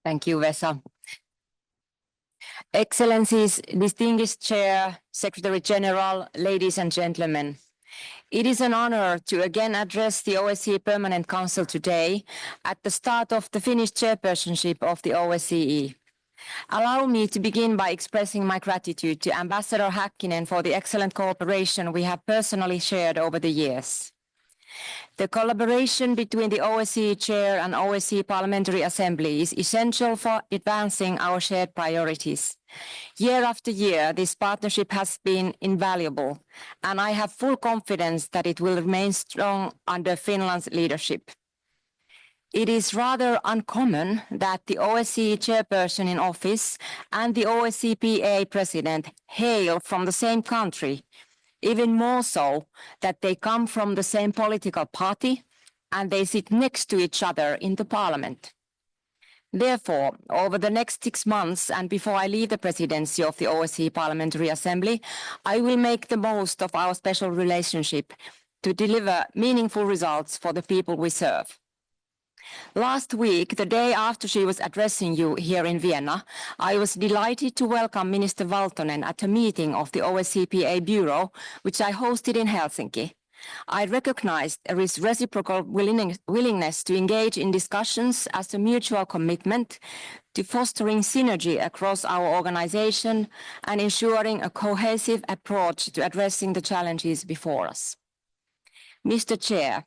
Thank you, Vesa. Excellencies, distinguished Chair, Secretary General, ladies and gentlemen. It is an honor to again address the OSCE Permanent Council today at the start of the Finnish chairpersonship of the OSCE. Allow me to begin by expressing my gratitude to Ambassador Häkkinen for the excellent cooperation we have personally shared over the years. The collaboration between the OSCE Chair and OSCE Parliamentary Assembly is essential for advancing our shared priorities. Year after year, this partnership has been invaluable, and I have full confidence that it will remain strong under Finland's leadership. It is rather uncommon that the OSCE chairperson in office and the OSCE president hail from the same country, even more so that they come from the same political party and they sit next to each other in the parliament. Therefore, over the next 6 months and before I leave the presidency of the OSCE Parliamentary Assembly, I will make the most of our special relationship to deliver meaningful results for the people we serve. Last week, the day after she was addressing you here in Vienna, I was delighted to welcome Minister Valtonen at a meeting of the OSCE Bureau, which I hosted in Helsinki. I recognized there is reciprocal willingness to engage in discussions as a mutual commitment to fostering synergy across our organization and ensuring a cohesive approach to addressing the challenges before us. Mr. Chair,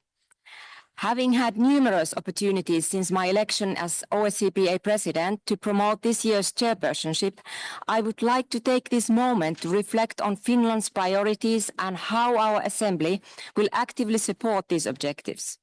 having had numerous opportunities since my election as OSCE President to promote this year's chairpersonship, I would like to take this moment to reflect on Finland's priorities and how our Assembly will actively support these objectives.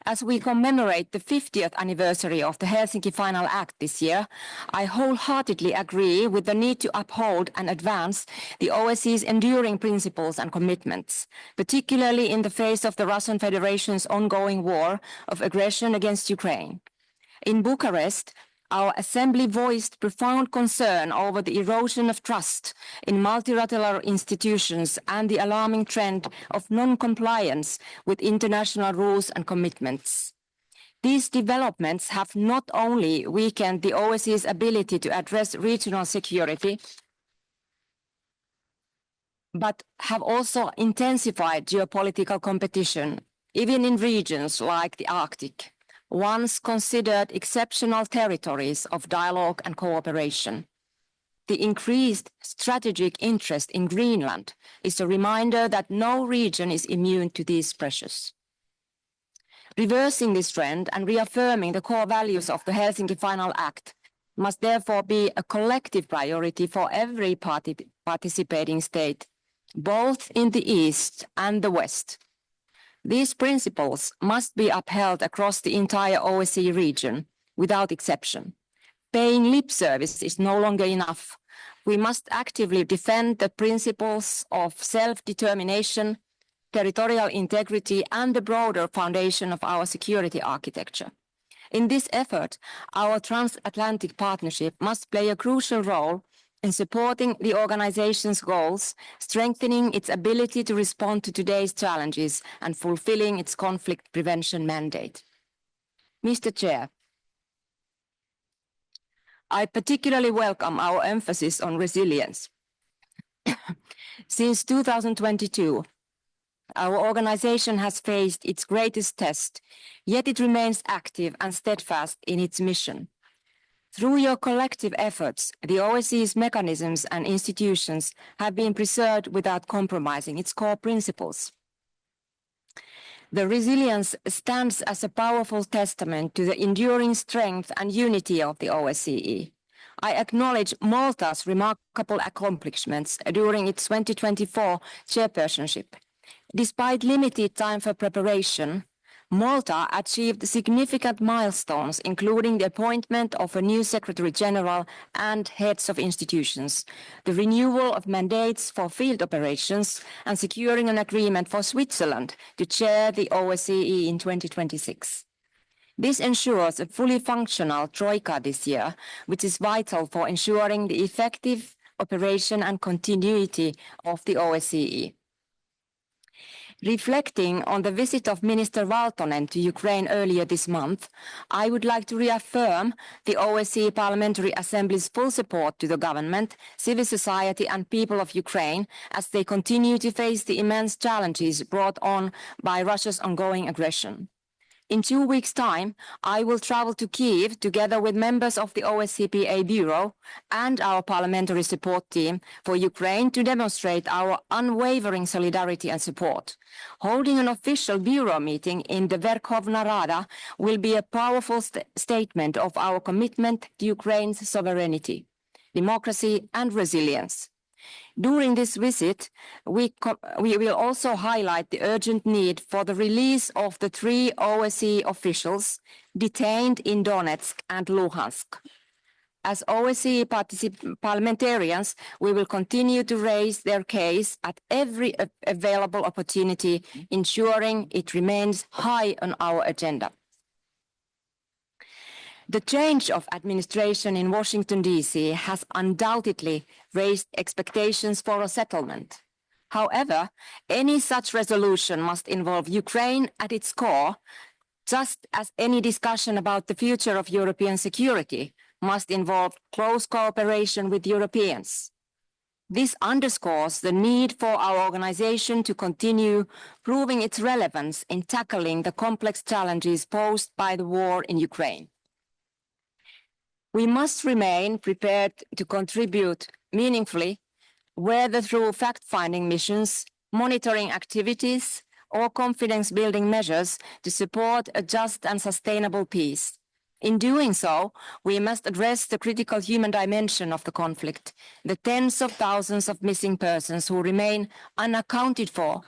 As we commemorate the 50th anniversary of the Helsinki Final Act this year, I wholeheartedly agree with the need to uphold and advance the OSCE's enduring principles and commitments, particularly in the face of the Russian Federation's ongoing war of aggression against Ukraine. In Bucharest, our Assembly voiced profound concern over the erosion of trust in multilateral institutions and the alarming trend of non-compliance with international rules and commitments. These developments have not only weakened the OSCE's ability to address regional security, but have also intensified geopolitical competition, even in regions like the Arctic, once considered exceptional territories of dialogue and cooperation. The increased strategic interest in Greenland is a reminder that no region is immune to these pressures. Reversing this trend and reaffirming the core values of the Helsinki Final Act must therefore be a collective priority for every participating state, both in the East and the West. These principles must be upheld across the entire OSCE region, without exception. Paying lip service is no longer enough. We must actively defend the principles of self-determination, territorial integrity, and the broader foundation of our security architecture. In this effort, our transatlantic partnership must play a crucial role in supporting the organization's goals, strengthening its ability to respond to today's challenges, and fulfilling its conflict prevention mandate. Mr. Chair, I particularly welcome our emphasis on resilience. Since 2022, our organization has faced its greatest test, yet it remains active and steadfast in its mission. Through your collective efforts, the OSCE's mechanisms and institutions have been preserved without compromising its core principles. The resilience stands as a powerful testament to the enduring strength and unity of the OSCE. I acknowledge Malta's remarkable accomplishments during its 2024 chairpersonship. Despite limited time for preparation, Malta achieved significant milestones, including the appointment of a new Secretary General and heads of institutions, the renewal of mandates for field operations, and securing an agreement for Switzerland to chair the OSCE in 2026. This ensures a fully functional Troika this year, which is vital for ensuring the effective operation and continuity of the OSCE. Reflecting on the visit of Minister Valtonen to Ukraine earlier this month, I would like to reaffirm the OSCE Parliamentary Assembly's full support to the government, civil society and people of Ukraine as they continue to face the immense challenges brought on by Russia's ongoing aggression. In 2 weeks' time, I will travel to Kyiv together with members of the OSCPA Bureau and our parliamentary support team for Ukraine to demonstrate our unwavering solidarity and support. Holding an official Bureau meeting in the Verkhovna Rada will be a powerful statement of our commitment to Ukraine's sovereignty, democracy and resilience. During this visit, we will also highlight the urgent need for the release of the 3 OSCE officials detained in Donetsk and Luhansk. As OSCE parliamentarians, we will continue to raise their case at every available opportunity, ensuring it remains high on our agenda. The change of administration in Washington, D.C. has undoubtedly raised expectations for a settlement. However, any such resolution must involve Ukraine at its core, just as any discussion about the future of European security must involve close cooperation with Europeans. This underscores the need for our organization to continue proving its relevance in tackling the complex challenges posed by the war in Ukraine. We must remain prepared to contribute meaningfully, whether through fact-finding missions, monitoring activities, or confidence-building measures to support a just and sustainable peace. In doing so, we must address the critical human dimension of the conflict, the tens of thousands of missing persons who remain unaccounted for,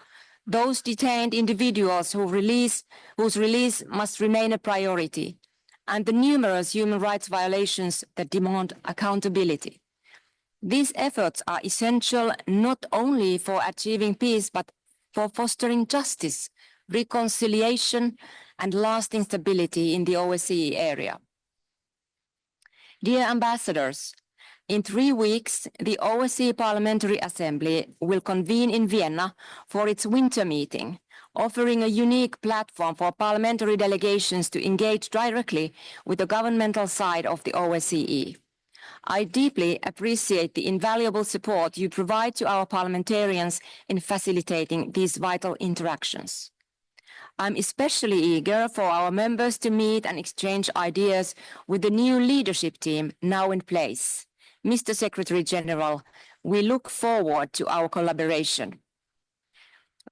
those detained individuals whose release must remain a priority, and the numerous human rights violations that demand accountability. These efforts are essential not only for achieving peace, but for fostering justice, reconciliation, and lasting stability in the OSCE area. Dear ambassadors, in 3 weeks, the OSCE Parliamentary Assembly will convene in Vienna for its winter meeting, offering a unique platform for parliamentary delegations to engage directly with the governmental side of the OSCE. I deeply appreciate the invaluable support you provide to our parliamentarians in facilitating these vital interactions. I'm especially eager for our members to meet and exchange ideas with the new leadership team now in place. Mr. Secretary General, we look forward to our collaboration.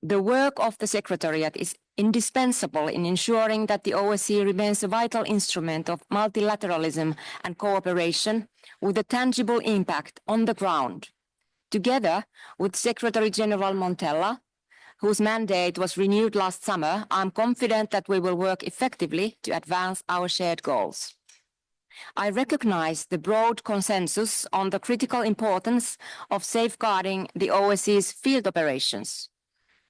The work of the Secretariat is indispensable in ensuring that the OSCE remains a vital instrument of multilateralism and cooperation with a tangible impact on the ground. Together with Secretary General Montella, whose mandate was renewed last summer, I'm confident that we will work effectively to advance our shared goals. I recognize the broad consensus on the critical importance of safeguarding the OSCE's field operations,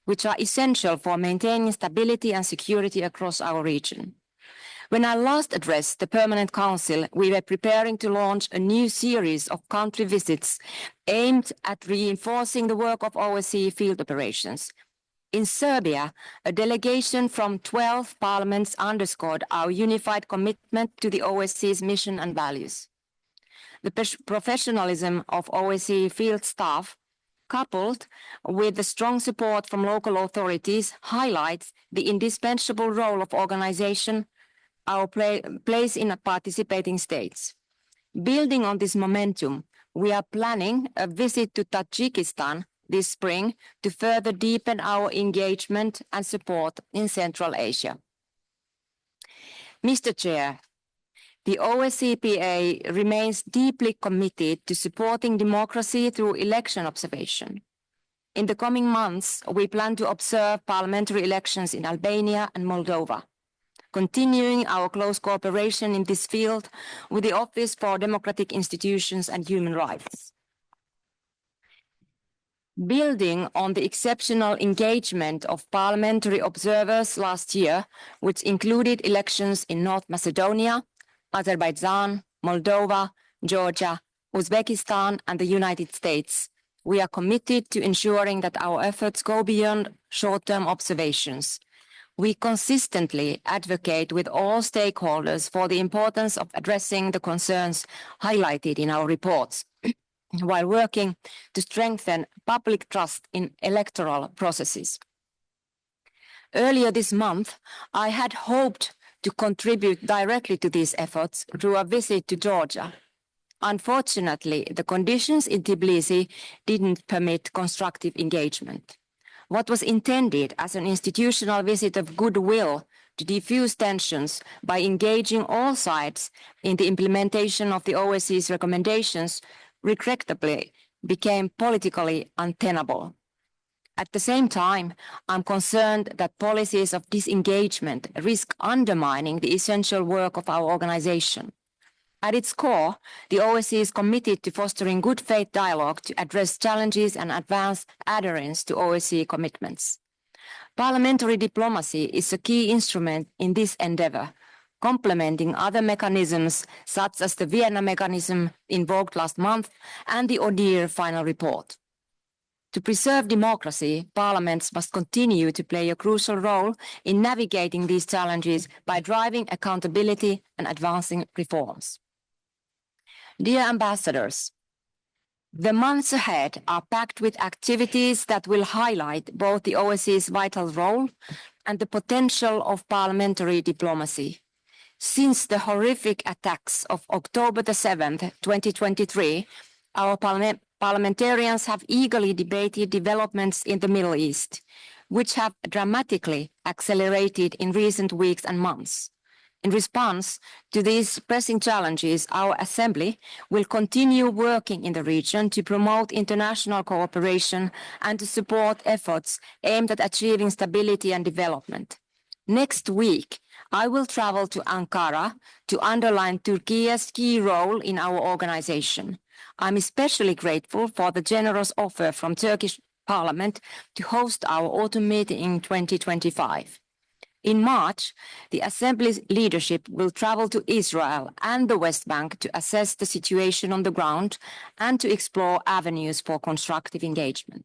which are essential for maintaining stability and security across our region. When I last addressed the Permanent Council, we were preparing to launch a new series of country visits aimed at reinforcing the work of OSCE field operations. In Serbia, a delegation from 12 parliaments underscored our unified commitment to the OSCE's mission and values. The professionalism of OSCE field staff, coupled with the strong support from local authorities, highlights the indispensable role of organization, our place in participating states. Building on this momentum, we are planning a visit to Tajikistan this spring to further deepen our engagement and support in Central Asia. Mr. Chair, the OSCPA remains deeply committed to supporting democracy through election observation. In the coming months, we plan to observe parliamentary elections in Albania and Moldova, continuing our close cooperation in this field with the Office for Democratic Institutions and Human Rights. Building on the exceptional engagement of parliamentary observers last year, which included elections in North Macedonia, Azerbaijan, Moldova, Georgia, Uzbekistan, and the United States, We are committed to ensuring that our efforts go beyond short-term observations. We consistently advocate with all stakeholders for the importance of addressing the concerns highlighted in our reports, while working to strengthen public trust in electoral processes. Earlier this month, I had hoped to contribute directly to these efforts through a visit to Georgia. Unfortunately, the conditions in Tbilisi didn't permit constructive engagement. What was intended as an institutional visit of goodwill to defuse tensions by engaging all sides in the implementation of the OSCE's recommendations regrettably became politically untenable. At the same time, I'm concerned that policies of disengagement risk undermining the essential work of our organization. At its core, the OSCE is committed to fostering good faith dialogue to address challenges and advance adherence to OSCE commitments. Parliamentary diplomacy is a key instrument in this endeavor, complementing other mechanisms such as the Vienna mechanism invoked last month and the ODIHR final report. To preserve democracy, parliaments must continue to play a crucial role in navigating these challenges by driving accountability and advancing reforms. Dear ambassadors, the months ahead are packed with activities that will highlight both the OSCE's vital role and the potential of parliamentary diplomacy. Since the horrific attacks of October the 7th, 2023, our parliamentarians have eagerly debated developments in the Middle East, which have dramatically accelerated in recent weeks and months. In response to these pressing challenges, our Assembly will continue working in the region to promote international cooperation and to support efforts aimed at achieving stability and development. Next week, I will travel to Ankara to underline Turkey's key role in our organization. I'm especially grateful for the generous offer from Turkish Parliament to host our autumn meeting in 2025. In March, the Assembly's leadership will travel to Israel and the West Bank to assess the situation on the ground and to explore avenues for constructive engagement.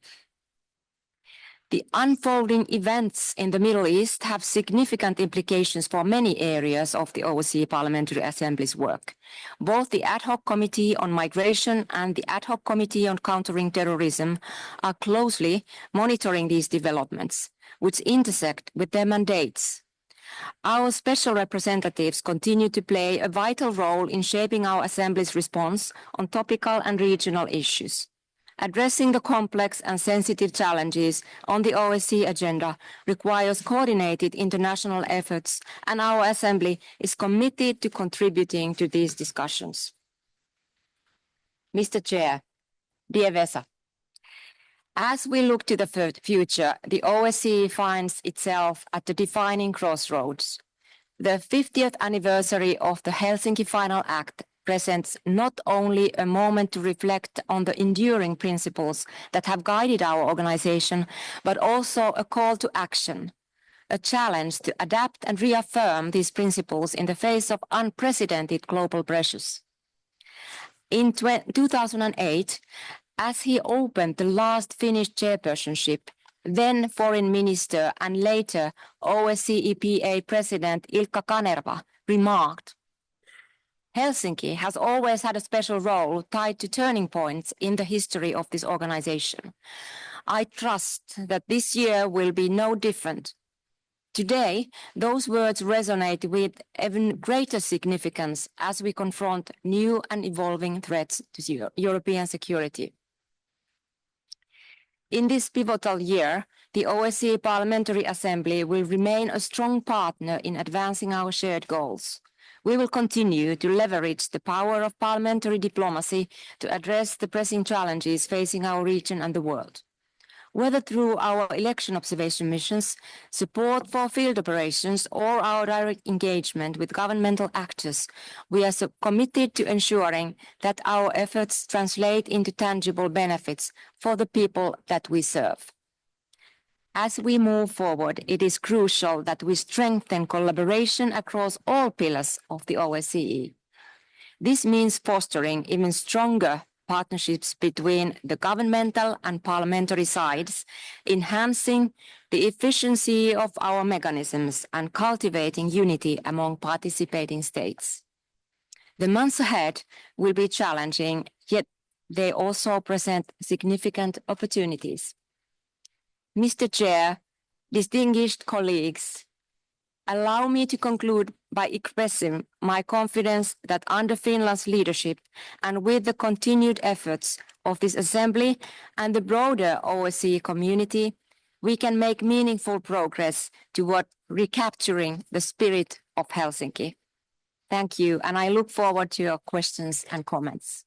The unfolding events in the Middle East have significant implications for many areas of the OSCE Parliamentary Assembly's work. Both the Ad hoc Committee on Migration and the Ad hoc Committee on Countering Terrorism are closely monitoring these developments, which intersect with their mandates. Our special representatives continue to play a vital role in shaping our Assembly's response on topical and regional issues. Addressing the complex and sensitive challenges on the OSCE agenda requires coordinated international efforts, and our Assembly is committed to contributing to these discussions. Mr. Chair, dear Vesa, as we look to the future, the OSCE finds itself at the defining crossroads. The 50th anniversary of the Helsinki Final Act presents not only a moment to reflect on the enduring principles that have guided our organization, but also a call to action, a challenge to adapt and reaffirm these principles in the face of unprecedented global pressures. In 2008, as he opened the last Finnish chairpersonship, then Foreign Minister and later OSCE EPA President Ilkka Kanerva remarked, "Helsinki has always had a special role tied to turning points in the history of this organization. I trust that this year will be no different." Today, those words resonate with even greater significance as we confront new and evolving threats to European security. In this pivotal year, the OSCE Parliamentary Assembly will remain a strong partner in advancing our shared goals. We will continue to leverage the power of parliamentary diplomacy to address the pressing challenges facing our region and the world. Whether through our election observation missions, support for field operations, or our direct engagement with governmental actors, we are committed to ensuring that our efforts translate into tangible benefits for the people that we serve. As we move forward, it is crucial that we strengthen collaboration across all pillars of the OSCE. This means fostering even stronger partnerships between the governmental and parliamentary sides, enhancing the efficiency of our mechanisms and cultivating unity among participating states. The months ahead will be challenging, yet they also present significant opportunities. Mr. Chair, distinguished colleagues, allow me to conclude by expressing my confidence that under Finland's leadership and with the continued efforts of this Assembly and the broader OSCE community, we can make meaningful progress toward recapturing the spirit of Helsinki. Thank you, and I look forward to your questions and comments.